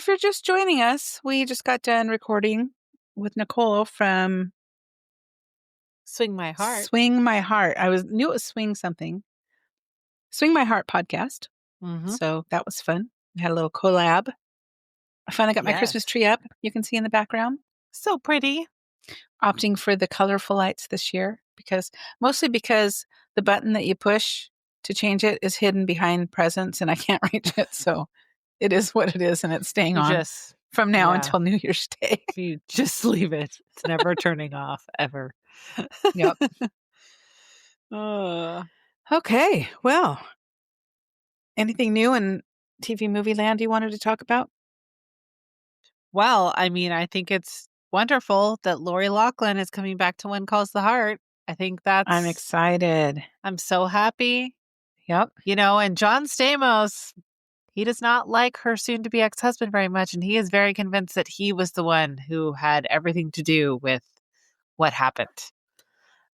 if you're just joining us, we just got done recording with Nicole from Swing My Heart. Swing My Heart. Knew it was Swing something. Swing My Heart podcast. Mm-hmm. So that was fun. We had a little collab. I finally got my Christmas tree up. You can see in the background. So pretty. Opting for the colorful lights this year mostly because the button that you push to change it is hidden behind presents and I can't reach it. So it is what it is and it's staying on from now until New Year's Day. You just leave it. It's never turning off ever. Yep. Okay. Well, anything new in TV movie land you wanted to talk about? Well, I mean, I think it's wonderful that Lori Loughlin is coming back to When Calls the Heart. I think I'm excited. I'm so happy. Yep. And John Stamos, he does not like her soon-to-be ex-husband very much, and he is very convinced that he was the one who had everything to do with what happened.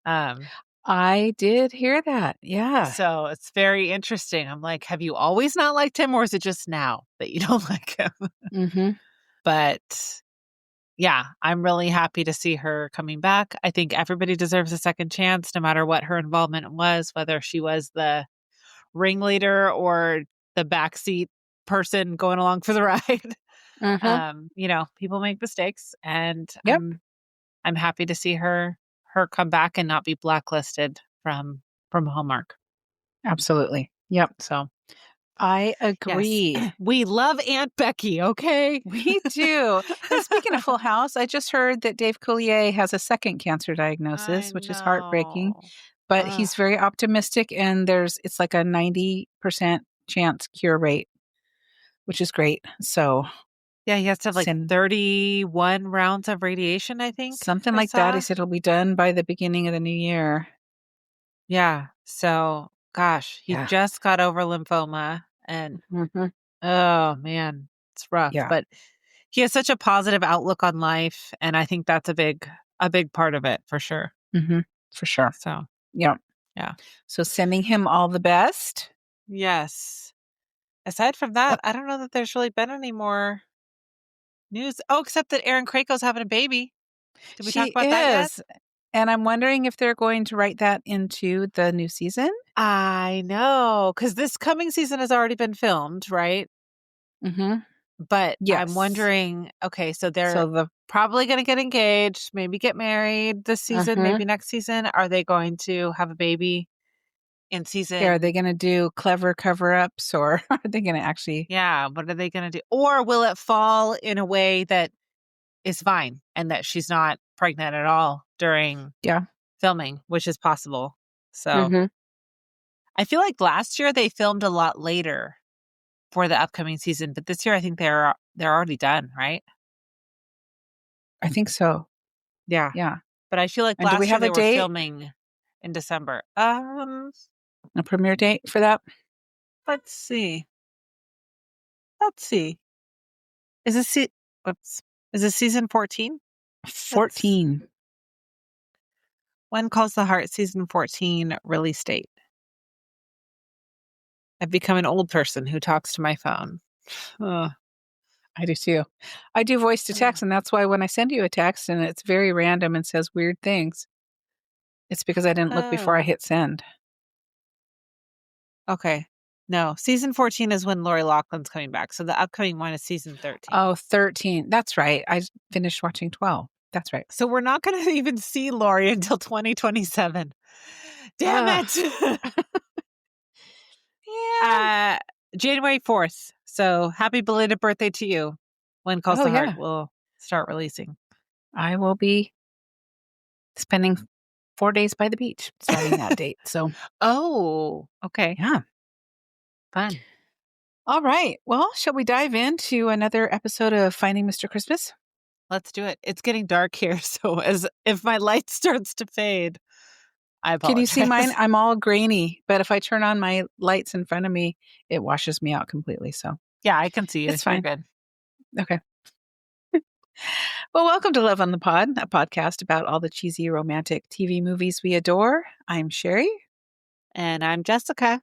I did hear that. Yeah. So it's very interesting. I'm like, have you always not liked him, or is it just now that you don't like him? Mm-hmm. But yeah, I'm really happy to see her coming back. I think everybody deserves a second chance, no matter what her involvement was, whether she was the ringleader or the backseat person going along for the ride. Mm-hmm. People make mistakes, and yep. I'm happy to see her come back and not be blacklisted from Hallmark. Absolutely. Yep. So I agree. Yes. We love Aunt Becky, okay? We do. And speaking of Full House, I just heard that Dave Coulier has a second cancer diagnosis, which is heartbreaking. But he's very optimistic, and it's like a 90% chance cure rate, which is great. So yeah, he has to have like 31 rounds of radiation, I think. Something like that. He said it'll be done by the beginning of the new year. Yeah. So, gosh, he just got over lymphoma, and oh man, it's rough. Yeah. But he has such a positive outlook on life, and I think that's a big part of it for sure. Mm-hmm. For sure. So, yeah. So sending him all the best. Yes. Aside from that, I don't know that there's really been any more news. Oh, except that Erin Krako's having a baby. Did we talk about that yet? And I'm wondering if they're going to write that into the new season. I know, because this coming season has already been filmed, right? Mm-hmm. But I'm wondering, okay, so they're probably going to get engaged, maybe get married this season, maybe next season. Are they going to have a baby in season? Yeah, are they going to do clever cover-ups, or are they going to actually? Yeah, what are they going to do? Or will it fall in a way that is fine and that she's not pregnant at all during filming, which is possible. So I feel like last year they filmed a lot later for the upcoming season, but this year I think they're already done, right? I think so. Yeah. Yeah. But I feel like last year they were filming in December. A premiere date for that? Let's see. Is this season 14? 14. When Calls the Heart, season 14 release date. I've become an old person who talks to my phone. I do too. I do voice to text, and that's why when I send you a text and it's very random and says weird things, it's because I didn't look before I hit send. Okay. No, season 14 is when Lori Loughlin's coming back. So the upcoming one is season 13. Oh, 13. That's right. I finished watching 12. That's right. So we're not going to even see Lori until 2027. Damn it. Yeah. January 4th. So happy belated birthday to you. When Calls the Heart will start releasing. I will be spending 4 days by the beach starting that date. So, okay. Yeah. Fun. All right. Well, shall we dive into another episode of Finding Mr. Christmas? Let's do it. It's getting dark here, so if my light starts to fade, I apologize. Can you see mine? I'm all grainy, but if I turn on my lights in front of me, it washes me out completely. So yeah, I can see you. It's fine. You're good. Okay. Well, welcome to Love on the Pod, a podcast about all the cheesy romantic TV movies we adore. I'm Sherry. And I'm Jessica.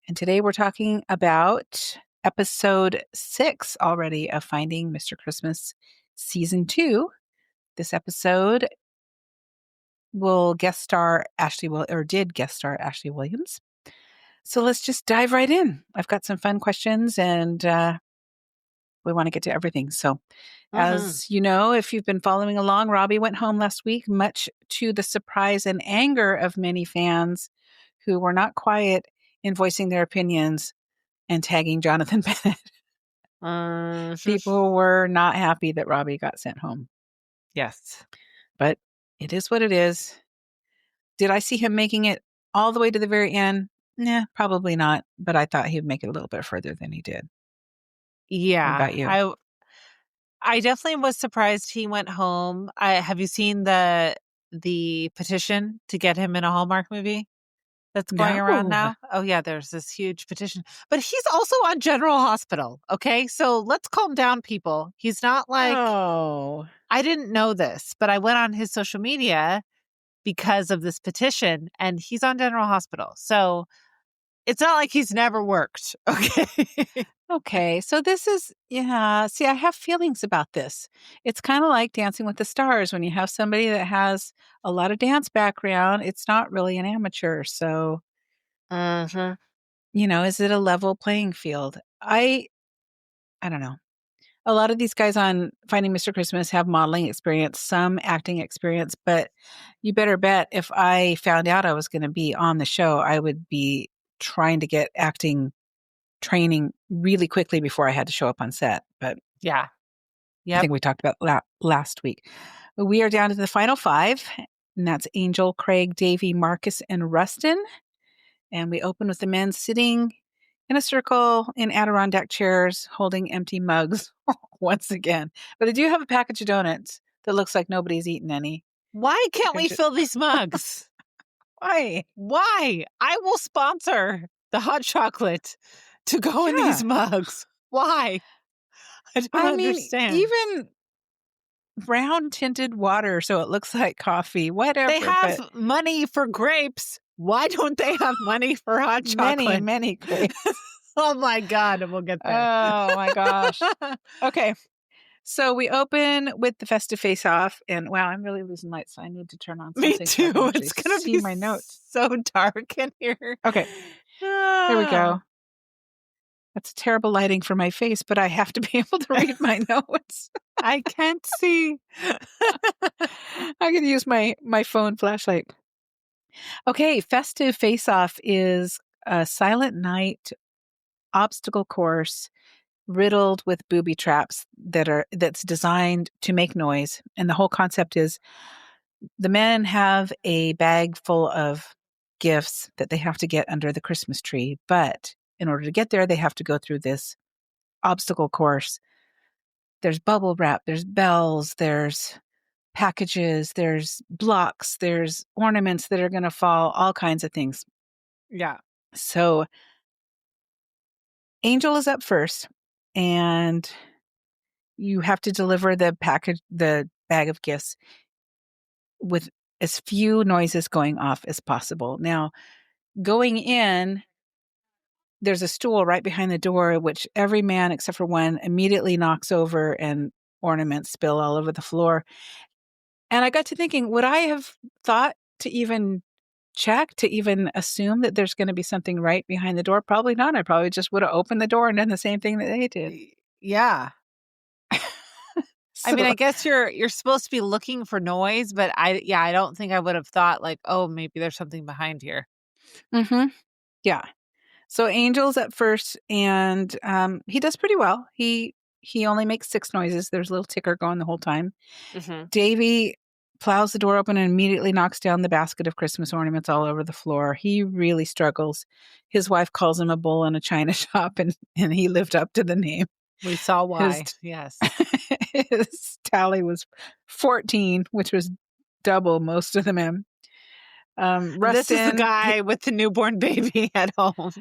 And today we're talking about episode 6 already of Finding Mr. Christmas season 2. This episode will guest star did guest star Ashley Williams. So let's just dive right in. I've got some fun questions and we want to get to everything. So as you know, if you've been following along, Robbie went home last week, much to the surprise and anger of many fans who were not quiet in voicing their opinions and tagging Jonathan Bennett. People were not happy that Robbie got sent home. Yes. But it is what it is. Did I see him making it all the way to the very end? Nah, probably not. But I thought he'd make it a little bit further than he did. Yeah. What about you? I definitely was surprised he went home. Have you seen the petition to get him in a Hallmark movie that's going around now? Oh yeah, there's this huge petition. But he's also on General Hospital, okay? So let's calm down, people. He's not like, I didn't know this, but I went on his social media because of this petition and he's on General Hospital. So it's not like he's never worked, okay? Okay, so this is, see, I have feelings about this. It's kind of like Dancing with the Stars. When you have somebody that has a lot of dance background, it's not really an amateur. So, is it a level playing field? I don't know. A lot of these guys on Finding Mr. Christmas have modeling experience, some acting experience, but you better bet if I found out I was going to be on the show, I would be trying to get acting training really quickly before I had to show up on set. But yeah, I think we talked about that last week. We are down to the final 5, and that's Angel, Craig, Davey, Marcus, and Rustin. And we open with the men sitting in a circle in Adirondack chairs, holding empty mugs once again. But I do have a package of donuts that looks like nobody's eaten any. Why can't we fill these mugs? Why? I will sponsor the hot chocolate to go in these mugs. Why? I don't understand. Even brown tinted water so it looks like coffee, whatever. They have money for grapes. Why don't they have money for hot chocolate? Many grapes. Oh my God, we'll get there. Oh my gosh. Okay. So we open with the festive face-off, and wow, I'm really losing light, so I need to turn on something. Me too. So it's going to be my notes. So dark in here. Okay. There we go. That's terrible lighting for my face, but I have to be able to read my notes. I can't see. I can use my phone flashlight. Okay, festive face-off is a silent night obstacle course riddled with booby traps that's designed to make noise. And the whole concept is the men have a bag full of gifts that they have to get under the Christmas tree. But in order to get there, they have to go through this obstacle course. There's bubble wrap, there's bells, there's packages, there's blocks, there's ornaments that are going to fall, all kinds of things. Yeah. So Angel is up first, and you have to deliver the bag of gifts with as few noises going off as possible. Now, going in, there's a stool right behind the door, which every man except for one immediately knocks over, and ornaments spill all over the floor. And I got to thinking, would I have thought to even check, to even assume that there's going to be something right behind the door? Probably not. I probably just would have opened the door and done the same thing that they did. Yeah. I mean, I guess you're supposed to be looking for noise, but I don't think I would have thought like, oh, maybe there's something behind here. Mm-hmm. Yeah. So Angel's at first, and he does pretty well. He only makes 6 noises. There's a little ticker going the whole time. Mm-hmm. Davey plows the door open and immediately knocks down the basket of Christmas ornaments all over the floor. He really struggles. His wife calls him a bull in a china shop, and he lived up to the name. We saw why. Yes. His tally was 14, which was double most of the men. Rustin, this is the guy with the newborn baby at home.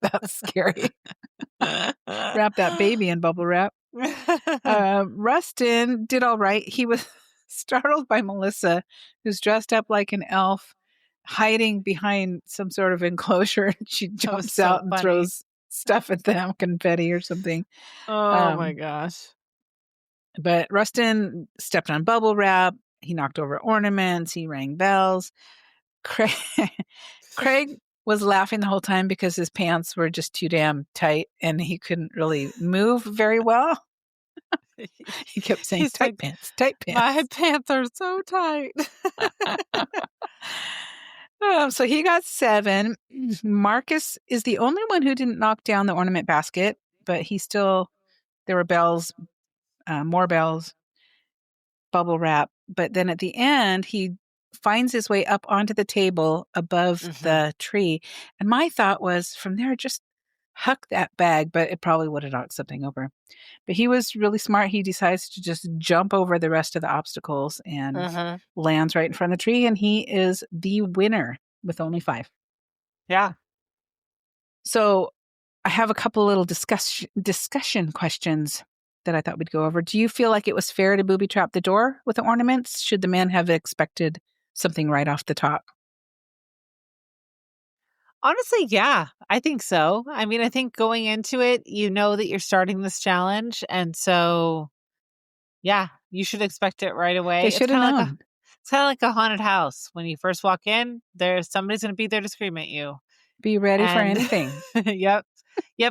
That's scary. Wrap that baby in bubble wrap. Rustin did all right. He was startled by Melissa, who's dressed up like an elf, hiding behind some sort of enclosure. She jumps out and throws stuff at them, confetti or something. Oh my gosh. But Rustin stepped on bubble wrap. He knocked over ornaments. He rang bells. Craig, Craig was laughing the whole time because his pants were just too damn tight and he couldn't really move very well. He kept saying, He's tight like, pants, tight pants. My pants are so tight. So he got 7. Marcus is the only one who didn't knock down the ornament basket, but there were bells, more bells, bubble wrap. But then at the end, he finds his way up onto the table above the tree. And my thought was, from there, just huck that bag, but it probably would have knocked something over. But he was really smart. He decides to just jump over the rest of the obstacles and lands right in front of the tree. And he is the winner with only 5. Yeah. So I have a couple little discussion questions that I thought we'd go over. Do you feel like it was fair to booby trap the door with the ornaments? Should the man have expected something right off the top? Honestly, yeah, I think so. I mean, I think going into it, you know that you're starting this challenge. And so, yeah, you should expect it right away. They should have known. It's kind of like a haunted house. When you first walk in, somebody's going to be there to scream at you. Be ready for anything. Yep.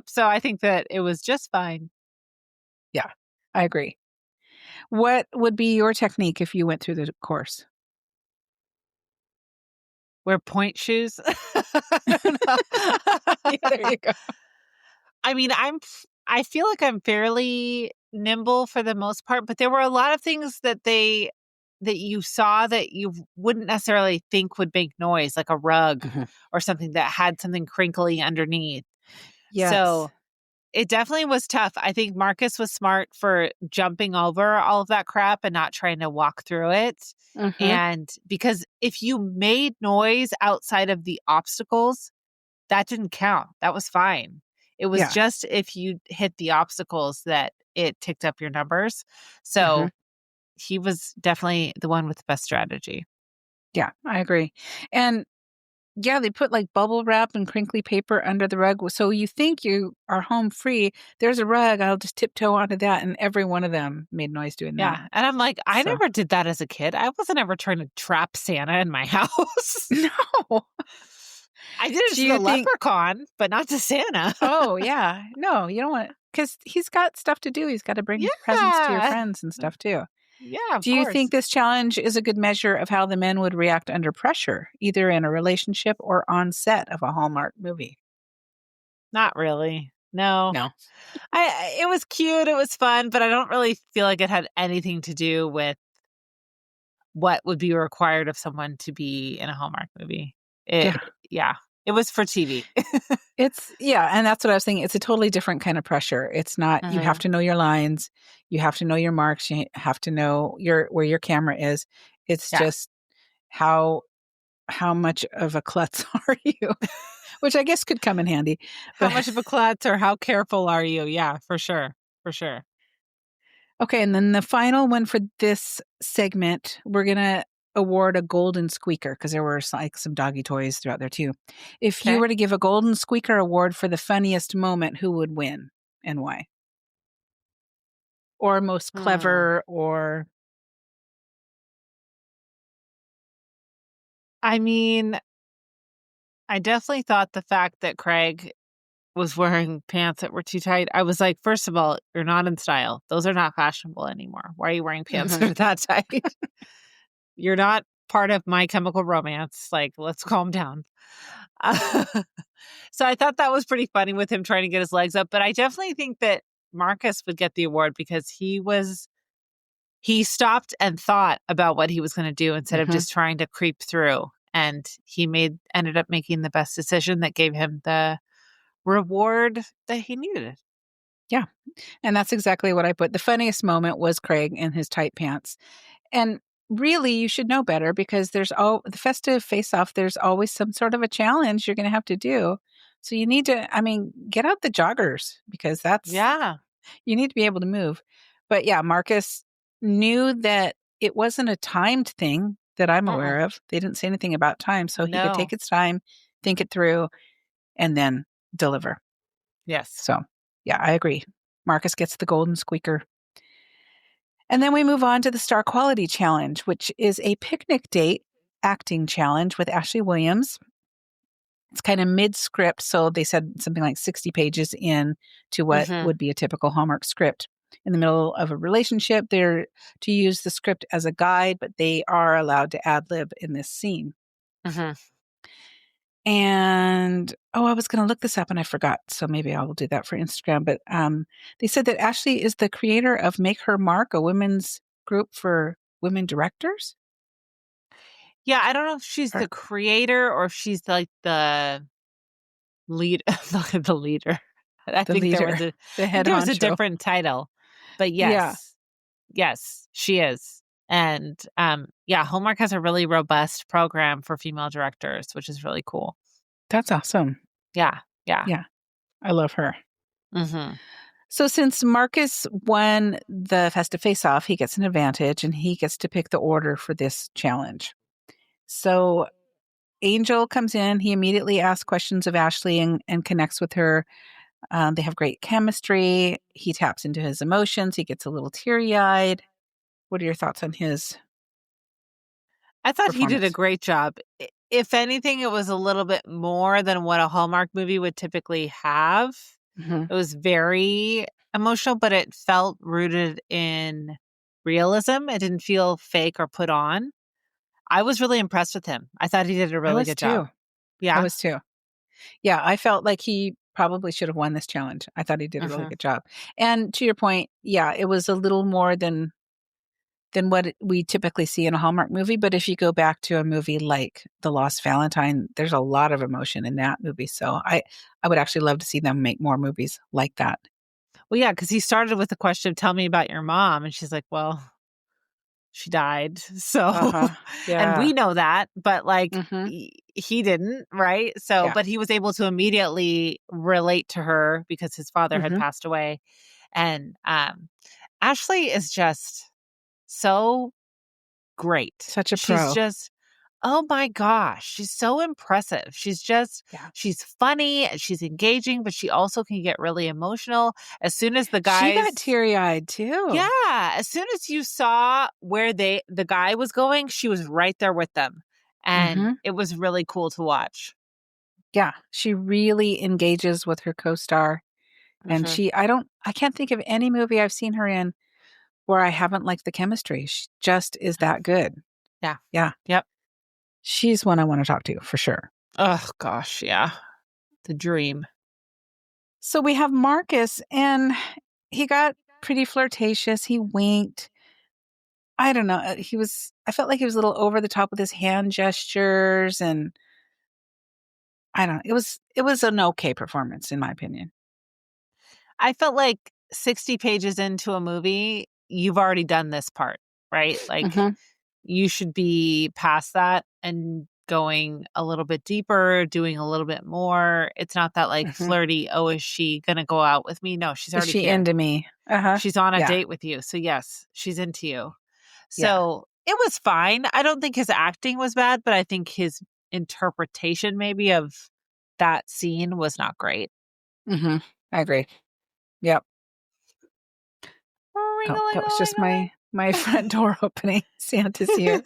So I think that it was just fine. Yeah, I agree. What would be your technique if you went through the course? Wear point shoes. Yeah, there you go. I mean, I feel like I'm fairly nimble for the most part, but there were a lot of things that you saw that you wouldn't necessarily think would make noise, like a rug or something that had something crinkly underneath. Yes. So it definitely was tough. I think Marcus was smart for jumping over all of that crap and not trying to walk through it. And because if you made noise outside of the obstacles, that didn't count. That was fine. It was just if you hit the obstacles that it ticked up your numbers. So he was definitely the one with the best strategy. Yeah, I agree. And yeah, they put like bubble wrap and crinkly paper under the rug. So you think you are home free. There's a rug. I'll just tiptoe onto that. And every one of them made noise doing that. Yeah. And I'm like, I never did that as a kid. I wasn't ever trying to trap Santa in my house. No. I did it to the leprechaun, but not to Santa. Oh, yeah. No, you don't want, because he's got stuff to do. He's got to bring presents to your friends and stuff too. Yeah, of course. Do you think this challenge is a good measure of how the men would react under pressure, either in a relationship or on set of a Hallmark movie? Not really. No. No. It was cute. It was fun, but I don't really feel like it had anything to do with what would be required of someone to be in a Hallmark movie. Yeah. It was for TV. And that's what I was thinking. It's a totally different kind of pressure. It's not, you have to know your lines, you have to know your marks, you have to know where your camera is. It's just how much of a klutz are you? Which I guess could come in handy. How much of a klutz or how careful are you? Yeah, for sure. For sure. Okay, and then the final one for this segment, we're going to award a golden squeaker because there were like some doggy toys throughout there too. If you were to give a golden squeaker award for the funniest moment, who would win and why? Or most clever or... I mean, I definitely thought the fact that Craig was wearing pants that were too tight. I was like, first of all, you're not in style. Those are not fashionable anymore. Why are you wearing pants that are that tight? You're not part of My Chemical Romance. Like, let's calm down. So I thought that was pretty funny with him trying to get his legs up. But I definitely think that Marcus would get the award because he stopped and thought about what he was going to do instead of just trying to creep through. And he ended up making the best decision that gave him the reward that he needed. Yeah. And that's exactly what I put. The funniest moment was Craig in his tight pants. And really, you should know better because there's the festive face-off, there's always some sort of a challenge you're going to have to do. So you need to, get out the joggers because you need to be able to move. But yeah, Marcus knew that it wasn't a timed thing that I'm aware of. They didn't say anything about time. So he could take his time, think it through, and then deliver. Yes. So, yeah, I agree. Marcus gets the golden squeaker. And then we move on to the Star Quality Challenge, which is a picnic date acting challenge with Ashley Williams. It's kind of mid-script, so they said something like 60 pages in to what would be a typical Hallmark script. In the middle of a relationship, they're to use the script as a guide, but they are allowed to ad-lib in this scene. And, I was going to look this up and I forgot, so maybe I will do that for Instagram. But they said that Ashley is the creator of Make Her Mark, a women's group for women directors. Yeah, I don't know if she's the creator or if she's like the lead. Look at the leader. I The think there was leader, the head there was a honcho. different title, but Yeah. yes, she is. And Hallmark has a really robust program for female directors, which is really cool. That's awesome. Yeah. I love her. Mm-hmm. So since Marcus won the Festive Face-Off, he gets an advantage and he gets to pick the order for this challenge. So Angel comes in. He immediately asks questions of Ashley and connects with her. They have great chemistry. He taps into his emotions. He gets a little teary-eyed. What are your thoughts on his I thought he did a performance? great job. If anything, it was a little bit more than what a Hallmark movie would typically have. It was very emotional, but it felt rooted in realism. It didn't feel fake or put on. I was really impressed with him. I thought he did a really good job. I Yeah. was too. Yeah, I felt like he probably should have won this challenge. I thought he did a really good job. And to your point, yeah, it was a little more than what we typically see in a Hallmark movie. But if you go back to a movie like The Lost Valentine, there's a lot of emotion in that movie. So I would actually love to see them make more movies like that. Well, yeah, because he started with the question, tell me about your mom. And she's like, well, she died. So, and Yeah. we know that, but like Mm-hmm. he didn't, right? So, Yeah. but he was able to immediately relate to her because his father had Mm-hmm. passed away. And Ashley is just so great. Such a She's pro. just, oh my gosh, she's so impressive. Yeah. She's funny and she's engaging, but she also can get really emotional. As soon as the She got guys, teary-eyed too. yeah, as soon as you saw where the guy was going, she was right there with them. And Mm-hmm. it was really cool to watch. Yeah. She really engages with her co-star. And I can't think of any movie I've seen her in where I haven't liked the chemistry. She just is that good. Yeah. Yeah. Yep. She's one I want to talk to for sure. Oh gosh, yeah. The dream. So we have Marcus, and he got pretty flirtatious. He winked. I don't know. I felt like he was a little over the top with his hand gestures, and I don't know. It was an okay performance, in my opinion. I felt like 60 pages into a movie, you've already done this part, right? Like Mm-hmm. you should be past that and going a little bit deeper, doing a little bit more. It's not that like Mm-hmm. flirty, oh, is she going to go out with me? No, she's Is already she here. into me? Uh-huh. She's on a Yeah. date with you. So, yes, she's into you. Yeah. So, it was fine. I don't think his acting was bad, but I think his interpretation maybe of that scene was not great. Mm-hmm. I agree. Yep. Oh, that was just Ring-a-ling-a-ling-a-ling. my front door opening. Santa's here.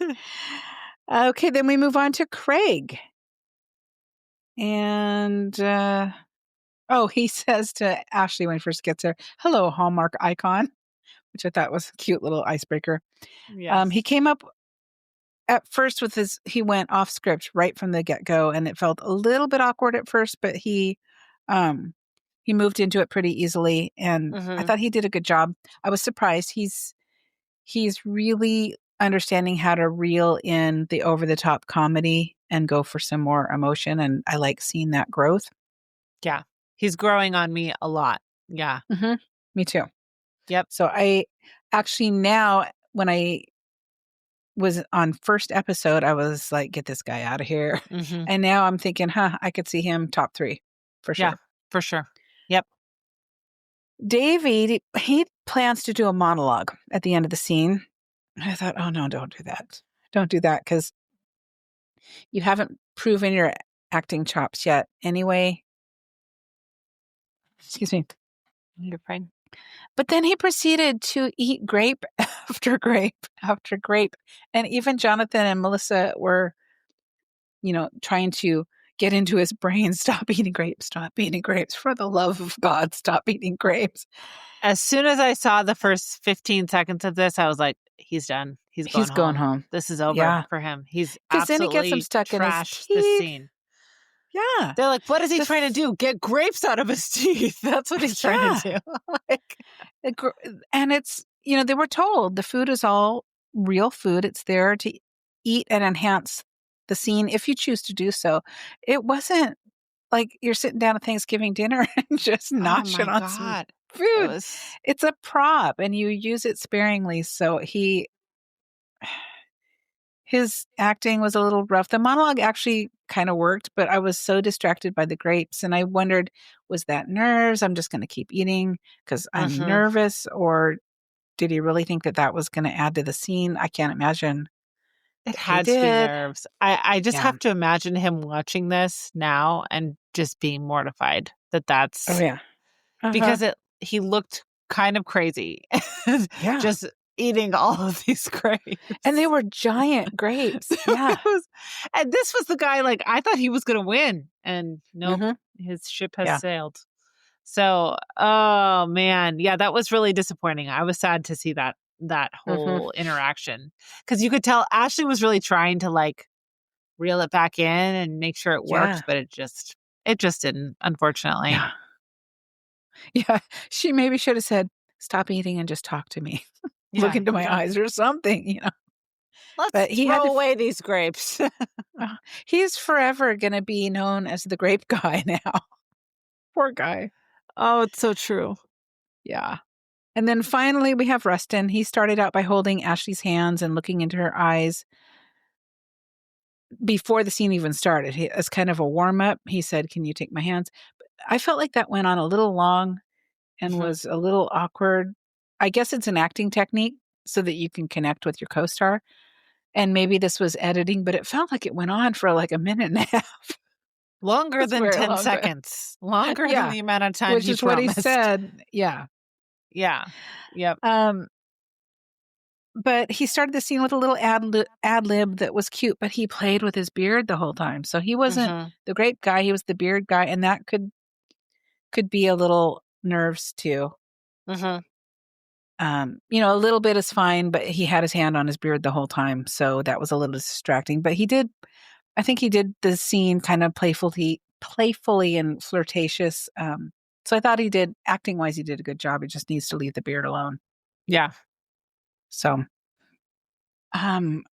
Okay, then we move on to Craig. And he says to Ashley when he first gets there, "Hello, Hallmark icon," which I thought was a cute little icebreaker. Yes. He came up at first with he went off script right from the get-go, and it felt a little bit awkward at first, but he moved into it pretty easily, and I thought he did a good job. I was surprised. He's really understanding how to reel in the over-the-top comedy and go for some more emotion, and I like seeing that growth. Yeah. He's growing on me a lot. Yeah. Mm-hmm. Me too. Yep. So I actually now, when I was on first episode, I was like, get this guy out of here. Mm-hmm. And now I'm thinking, I could see him top 3 for sure. Yeah, for sure. Yep. Davey, he plans to do a monologue at the end of the scene. I thought, oh no, don't do that. Don't do that, because you haven't proven your acting chops yet anyway. Excuse me. You're fine. But then he proceeded to eat grape after grape after grape. And even Jonathan and Melissa were, trying to get into his brain, stop eating grapes, for the love of God, stop eating grapes. As soon as I saw the first 15 seconds of this, I was like, he's done. He's going home. This is over for him. He's because then he gets them absolutely stuck in his trashed this teeth. scene. Yeah. They're like, what is he trying to do? Get grapes out of his teeth. That's what he's trying to do. And it's, they were told the food is all real food. It's there to eat and enhance the scene if you choose to do so. It wasn't like you're sitting down at Thanksgiving dinner and just noshing on some food. It's a prop and you use it sparingly. So his acting was a little rough. The monologue actually kind of worked, but I was so distracted by the grapes. And I wondered, was that nerves? I'm just going to keep eating because I'm nervous. Or did he really think that was going to add to the scene? I can't imagine. It had to be nerves. I just have to imagine him watching this now and just being mortified that's. Oh, yeah. Because he looked kind of crazy. Just eating all of these grapes. And they were giant grapes. Yeah. And this was the guy, I thought he was going to win. And nope, his ship has sailed. So, oh man. Yeah, that was really disappointing. I was sad to see that whole interaction. Because you could tell Ashley was really trying to reel it back in and make sure it worked. But it just didn't, unfortunately. Yeah. Yeah, she maybe should have said, stop eating and just talk to me. Look into my eyes or something, Let's throw away these grapes. He's forever going to be known as the grape guy now. Poor guy. Oh, it's so true. Yeah. And then finally we have Rustin. He started out by holding Ashley's hands and looking into her eyes before the scene even started. As kind of a warm-up, he said, can you take my hands? I felt like that went on a little long and was a little awkward. I guess it's an acting technique so that you can connect with your co-star. And maybe this was editing, but it felt like it went on for a minute and a half. Longer than 10 seconds. Longer than the amount of time which is promised. What he said. Yeah. Yeah. Yep. But he started the scene with a little ad lib that was cute, but he played with his beard the whole time. So he wasn't the grape guy, he was the beard guy, and that could be a little nerves too. A little bit is fine, but he had his hand on his beard the whole time, so that was a little distracting. But I think he did the scene kind of playfully and flirtatious. So I thought acting wise, he did a good job. He just needs to leave the beard alone. Yeah. So,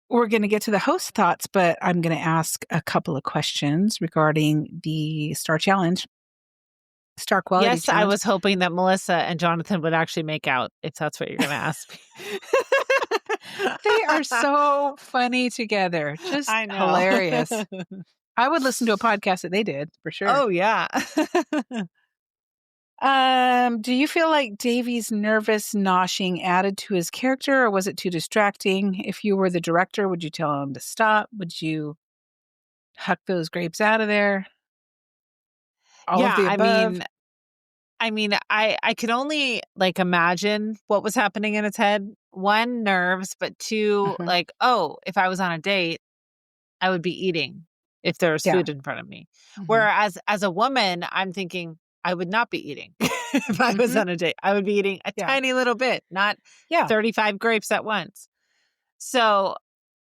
we're going to get to the host thoughts, but I'm going to ask a couple of questions regarding the Star Challenge. Star Quality Yes, Challenge. I was hoping that Melissa and Jonathan would actually make out, if that's what you're going to ask me. They are so funny together. Just hilarious. I would listen to a podcast that they did, for sure. Oh, yeah. Do you feel like Davy's nervous noshing added to his character, or was it too distracting? If you were the director, would you tell him to stop? Would you huck those grapes out of there? All of the above? I could only imagine what was happening in his head. One, nerves, but two, if I was on a date, I would be eating if there was food in front of me. Whereas as a woman, I'm thinking I would not be eating if I was on a date. I would be eating a tiny little bit, not 35 grapes at once. So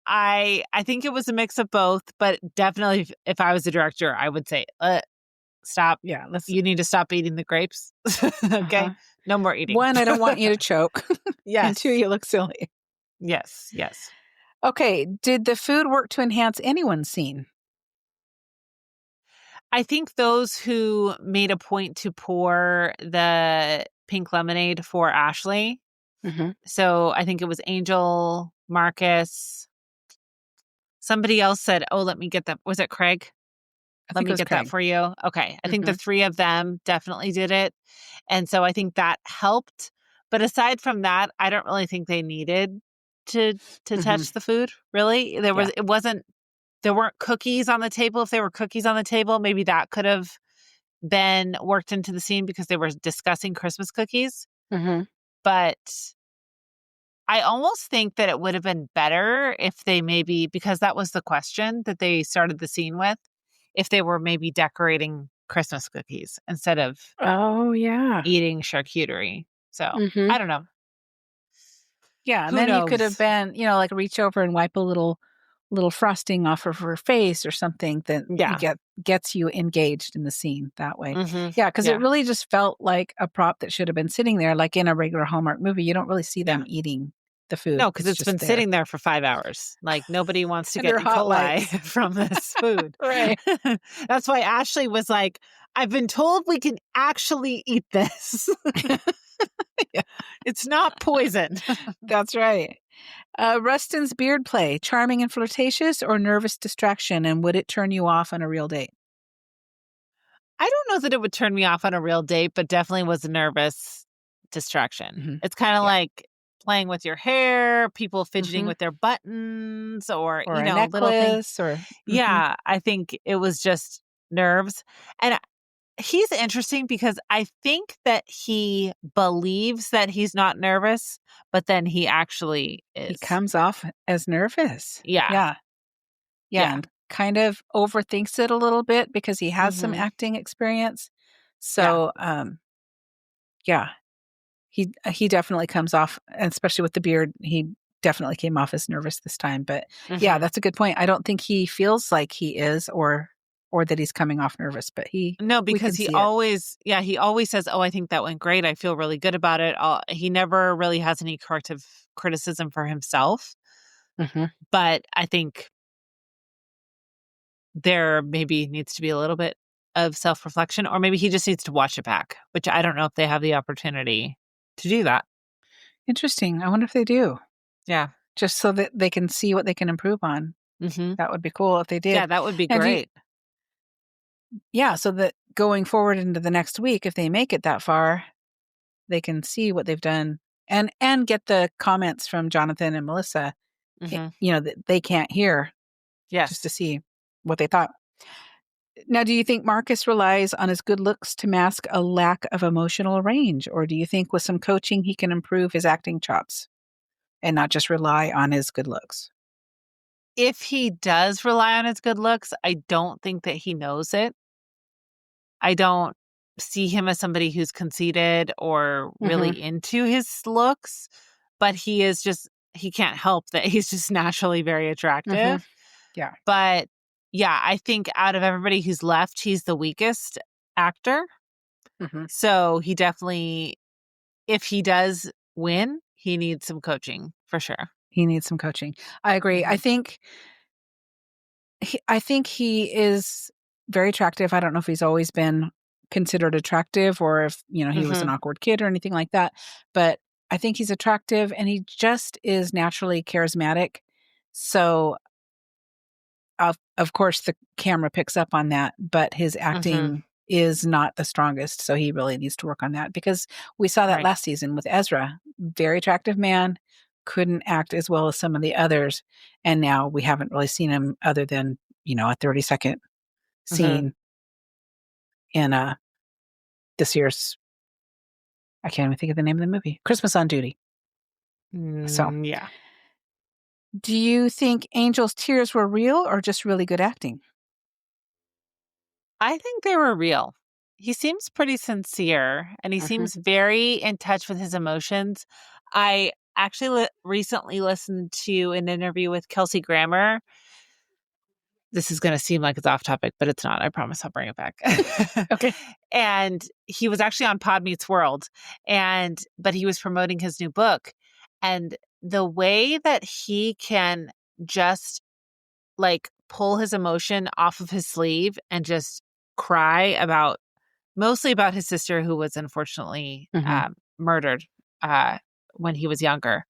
I think it was a mix of both, but definitely if I was the director, I would say, stop. Yeah. You need to stop eating the grapes. Okay. No more eating. One, I don't want you to choke. Yes. And two, you look silly. Yes. Yes. Okay. Did the food work to enhance anyone's scene? I think those who made a point to pour the pink lemonade for Ashley. So I think it was Angel, Marcus. Somebody else said, oh, let me get that. Was it Craig? Let me get that for you. Okay. I think the three of them definitely did it. And so I think that helped. But aside from that, I don't really think they needed to touch the food, really. There weren't cookies on the table. If there were cookies on the table, maybe that could have been worked into the scene because they were discussing Christmas cookies. Mm-hmm. But I almost think that it would have been better if they maybe, because that was the question that they started the scene with, if they were maybe decorating Christmas cookies instead of eating charcuterie. So I don't know. Yeah, and Who then you knows? could have been, like reach over and wipe a little frosting off of her face or something that gets you engaged in the scene that way. Mm-hmm. Yeah, because it really just felt like a prop that should have been sitting there, like in a regular Hallmark movie. You don't really see them eating the food. No, because it's been sitting there for 5 hours. Like nobody wants to get E. coli from this food. Right. That's why Ashley was like, I've been told we can actually eat this. Yeah. It's not poison. That's right. Rustin's beard play, charming and flirtatious or nervous distraction? And would it turn you off on a real date? I don't know that it would turn me off on a real date, but definitely was a nervous distraction. Mm-hmm. It's kind of like playing with your hair, people fidgeting with their buttons or you know, necklace, little things. Or yeah, I think it was just nerves. And he's interesting because I think that he believes that he's not nervous, but then he actually is. He comes off as nervous. Yeah. And kind of overthinks it a little bit because he has some acting experience. So, he definitely comes off, especially with the beard. He definitely came off as nervous this time. But yeah, that's a good point. I don't think he feels like he is or that he's coming off nervous, but because he always says, "Oh, I think that went great. I feel really good about it." He never really has any corrective criticism for himself. But I think there maybe needs to be a little bit of self-reflection, or maybe he just needs to watch it back, which I don't know if they have the opportunity to do that. Interesting. I wonder if they do. Yeah. Just so that they can see what they can improve on. That would be cool if they did. Yeah, that would be great. So that going forward into the next week, if they make it that far, they can see what they've done and get the comments from Jonathan and Melissa, that they can't hear. Yes. Just to see what they thought. Now, do you think Marcus relies on his good looks to mask a lack of emotional range? Or do you think with some coaching, he can improve his acting chops and not just rely on his good looks? If he does rely on his good looks, I don't think that he knows it. I don't see him as somebody who's conceited or really into his looks, but he can't help that he's just naturally very attractive. Yeah. But yeah, I think out of everybody who's left, he's the weakest actor. So he definitely, if he does win, he needs some coaching for sure. He needs some coaching. I agree. I think he is very attractive. I don't know if he's always been considered attractive or if, he was an awkward kid or anything like that. But I think he's attractive and he just is naturally charismatic. So, of course, the camera picks up on that, but his acting is not the strongest. So he really needs to work on that because we saw that last season with Ezra. Very attractive man, couldn't act as well as some of the others. And now we haven't really seen him other than, a 30-second scene in this year's, I can't even think of the name of the movie, Christmas on Duty. So, yeah. Do you think Angel's tears were real or just really good acting? I think they were real. He seems pretty sincere and he seems very in touch with his emotions. I actually recently listened to an interview with Kelsey Grammer. This is going to seem like it's off topic, but it's not. I promise I'll bring it back. Okay. And he was actually on Pod Meets World, but he was promoting his new book. And the way that he can just like pull his emotion off of his sleeve and just cry mostly about his sister who was unfortunately murdered when he was younger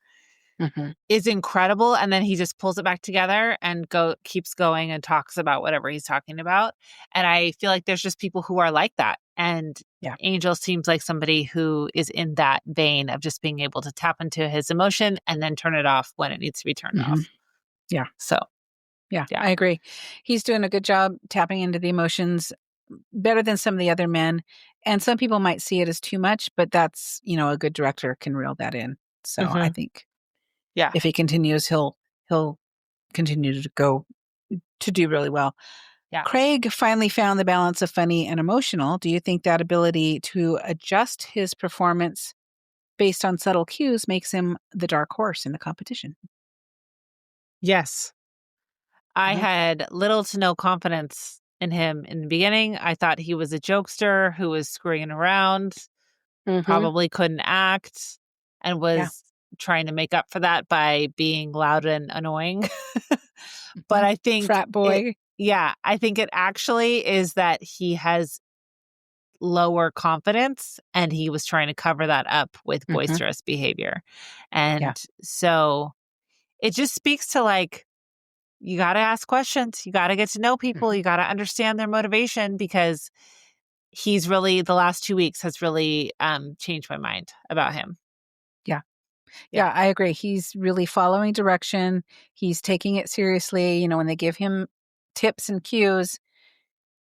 is incredible. And then he just pulls it back together and keeps going and talks about whatever he's talking about. And I feel like there's just people who are like that. And Angel seems like somebody who is in that vein of just being able to tap into his emotion and then turn it off when it needs to be turned off. Yeah. So, yeah, I agree. He's doing a good job tapping into the emotions better than some of the other men. And some people might see it as too much, but that's, a good director can reel that in. So I think if he continues, he'll continue to do really well. Yeah. Craig finally found the balance of funny and emotional. Do you think that ability to adjust his performance based on subtle cues makes him the dark horse in the competition? Yes. I had little to no confidence in him in the beginning. I thought he was a jokester who was screwing around, probably couldn't act, and was trying to make up for that by being loud and annoying. But I think frat boy. I think it actually is that he has lower confidence and he was trying to cover that up with boisterous behavior. And so it just speaks to like, you got to ask questions. You got to get to know people. You got to understand their motivation, because he's really, the last 2 weeks has really changed my mind about him. Yeah, I agree. He's really following direction. He's taking it seriously. When they give him tips and cues,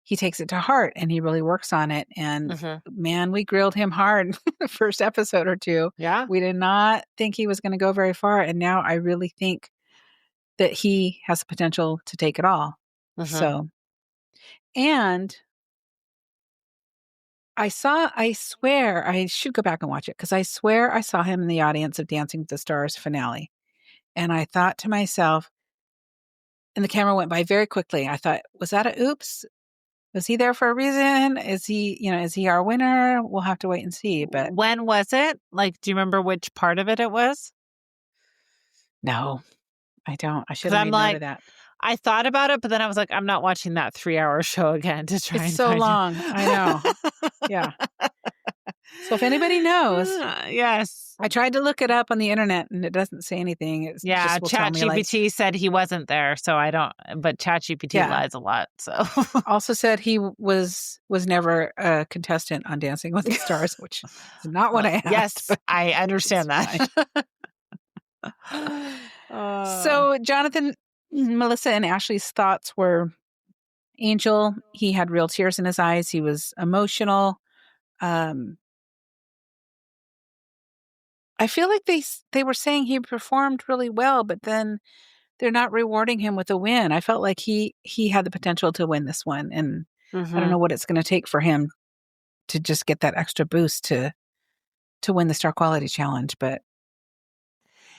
he takes it to heart and he really works on it. And man, we grilled him hard the first episode or two. Yeah. We did not think he was going to go very far. And now I really think that he has the potential to take it all. So, and I swear, I should go back and watch it, because I swear I saw him in the audience of Dancing with the Stars finale. And I thought to myself, and the camera went by very quickly. I thought, was that a oops? Was he there for a reason? Is he our winner? We'll have to wait and see. But when was it? Like, do you remember which part of it was? No, I don't. I should have made note of that. I thought about it, but then I was like, I'm not watching that 3-hour show again to try. It's so long. I know. Yeah. So if anybody knows, yes. I tried to look it up on the internet and it doesn't say anything. It's ChatGPT said he wasn't there, so I don't. But ChatGPT lies a lot. So also said he was never a contestant on Dancing with the Stars, which is not what I asked. Yes, I understand that. So Jonathan, Melissa, and Ashley's thoughts were: Angel, he had real tears in his eyes. He was emotional. I feel like they were saying he performed really well, but then they're not rewarding him with a win. I felt like he had the potential to win this one, and I don't know what it's going to take for him to just get that extra boost to win the Star Quality Challenge. But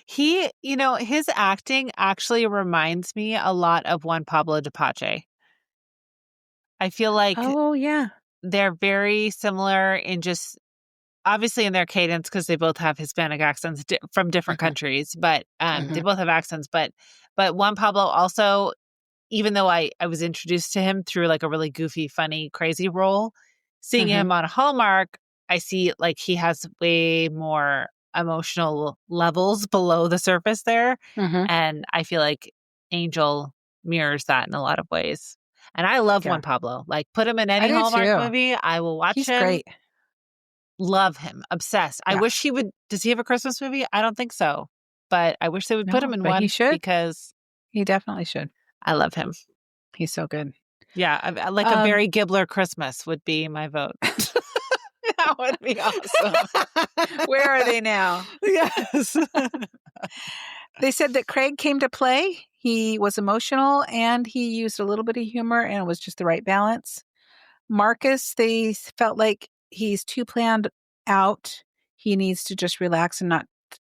he, his acting actually reminds me a lot of Juan Pablo de Pache. I feel like they're very similar in just, obviously in their cadence, because they both have Hispanic accents from different countries, but they both have accents. But Juan Pablo also, even though I was introduced to him through like a really goofy, funny, crazy role, seeing him on Hallmark, I see like he has way more emotional levels below the surface there. And I feel like Angel mirrors that in a lot of ways. And I love Juan Pablo. Like, put him in any Hallmark movie, I will watch him. He's great. Love him. Obsessed. I wish he would. Does he have a Christmas movie? I don't think so. But I wish they would put him in one. He should. Because he definitely should. I love him. He's so good. Yeah. I like a Barry Gibbler Christmas would be my vote. That would be awesome. Where are they now? Yes. They said that Craig came to play. He was emotional and he used a little bit of humor, and it was just the right balance. Marcus, they felt like he's too planned out. He needs to just relax and not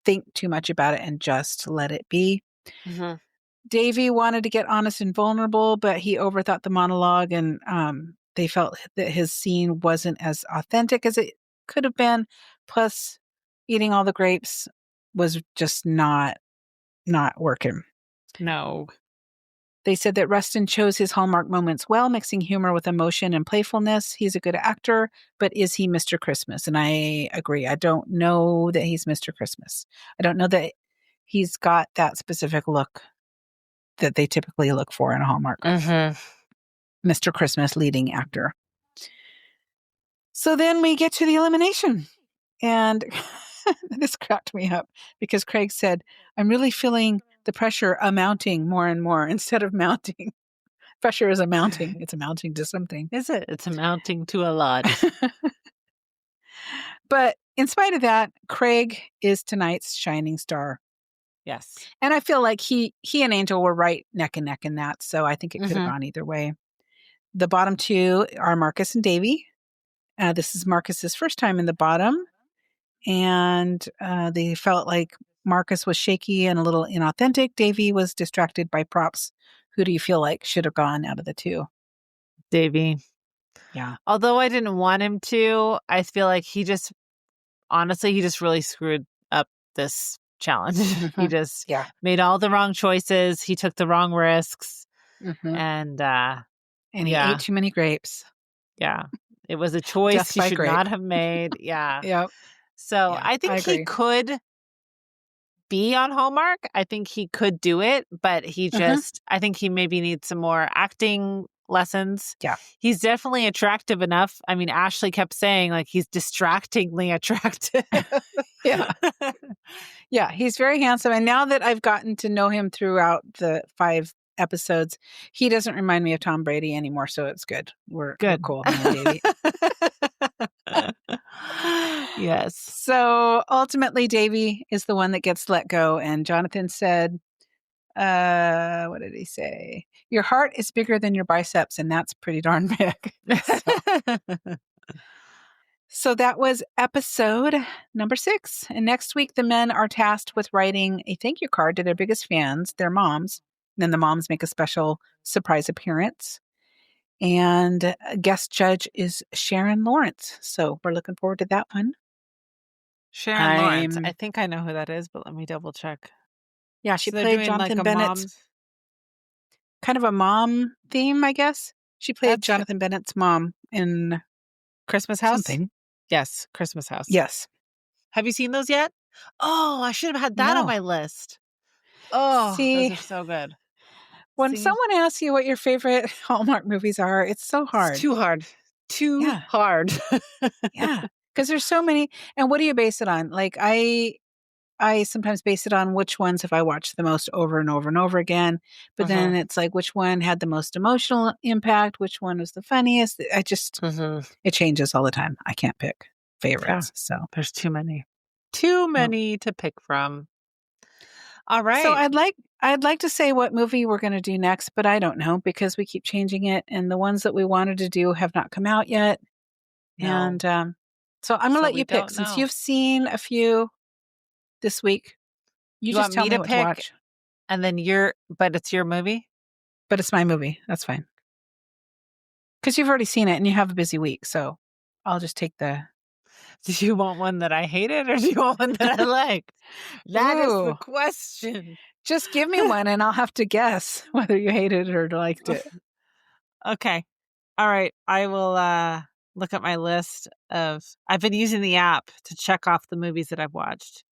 think too much about it and just let it be. Davey wanted to get honest and vulnerable, but he overthought the monologue, and they felt that his scene wasn't as authentic as it could have been. Plus, eating all the grapes was just not working. No. They said that Rustin chose his Hallmark moments well, mixing humor with emotion and playfulness. He's a good actor, but is he Mr. Christmas? And I agree. I don't know that he's Mr. Christmas. I don't know that he's got that specific look that they typically look for in a Hallmark. Mr. Christmas leading actor. So then we get to the elimination. And this cracked me up because Craig said, I'm really feeling the pressure amounting more and more instead of mounting. Pressure is amounting. It's amounting to something. Is it? It's amounting to a lot. But in spite of that, Craig is tonight's shining star. Yes. And I feel like he and Angel were right neck and neck in that. So I think it could have gone either way. The bottom two are Marcus and Davy. This is Marcus's first time in the bottom. And they felt like Marcus was shaky and a little inauthentic. Davy was distracted by props. Who do you feel like should have gone out of the two? Davy. Yeah. Although I didn't want him to, I feel like he just really screwed up this challenge. He just made all the wrong choices. He took the wrong risks. And he ate too many grapes. Yeah. It was a choice he should not have made. Yeah. Yep. So I think he could be on Hallmark. I think he could do it, but he just, I think he maybe needs some more acting lessons. Yeah. He's definitely attractive enough. I mean, Ashley kept saying like he's distractingly attractive. Yeah. Yeah. He's very handsome. And now that I've gotten to know him throughout the 5 episodes, he doesn't remind me of Tom Brady anymore. So it's good. We're cool. Yes. So ultimately, Davy is the one that gets let go. And Jonathan said, what did he say? Your heart is bigger than your biceps, and that's pretty darn big. So that was episode number 6. And next week, the men are tasked with writing a thank you card to their biggest fans, their moms. And then the moms make a special surprise appearance. And a guest judge is Sharon Lawrence. So we're looking forward to that one. Sharon Lawrence. I think I know who that is, but let me double check. Yeah, she played Jonathan Bennett's kind of a mom theme, I guess. She played Jonathan Bennett's mom in Christmas House? Something. Yes, Christmas House. Yes. Have you seen those yet? Oh, I should have had that on my list. Oh, those are so good. When someone asks you what your favorite Hallmark movies are, it's so hard. It's too hard. Too hard. Yeah. Because there's so many. And what do you base it on? Like I sometimes base it on which ones have I watched the most over and over and over again. But then it's like which one had the most emotional impact, which one was the funniest. I just it changes all the time. I can't pick favorites. Yeah. So there's too many. Too many to pick from. All right. So I'd like to say what movie we're going to do next, but I don't know because we keep changing it and the ones that we wanted to do have not come out yet. No. And so I'm going to let you pick since you've seen a few this week. You just tell me what to watch. And then but it's your movie? But it's my movie. That's fine. Because you've already seen it and you have a busy week. So I'll just take the... Do you want one that I hated or do you want one that I liked? That is the question. Just give me one and I'll have to guess whether you hated it or liked it. Okay. All right. I will look at my list of... I've been using the app to check off the movies that I've watched.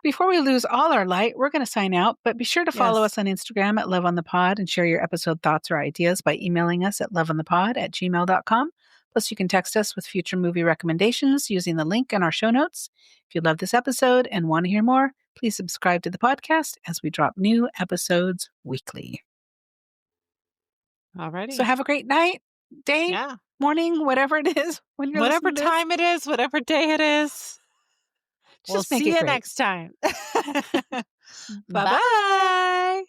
Before we lose all our light, we're going to sign out, but be sure to follow us on Instagram at Love on the Pod and share your episode thoughts or ideas by emailing us at loveonthepod@gmail.com. Plus, you can text us with future movie recommendations using the link in our show notes. If you love this episode and want to hear more, please subscribe to the podcast as we drop new episodes weekly. Alrighty. So have a great night, day, morning, whatever it is. When you're whatever time it is, whatever day it is. We'll see you next time. Bye-bye.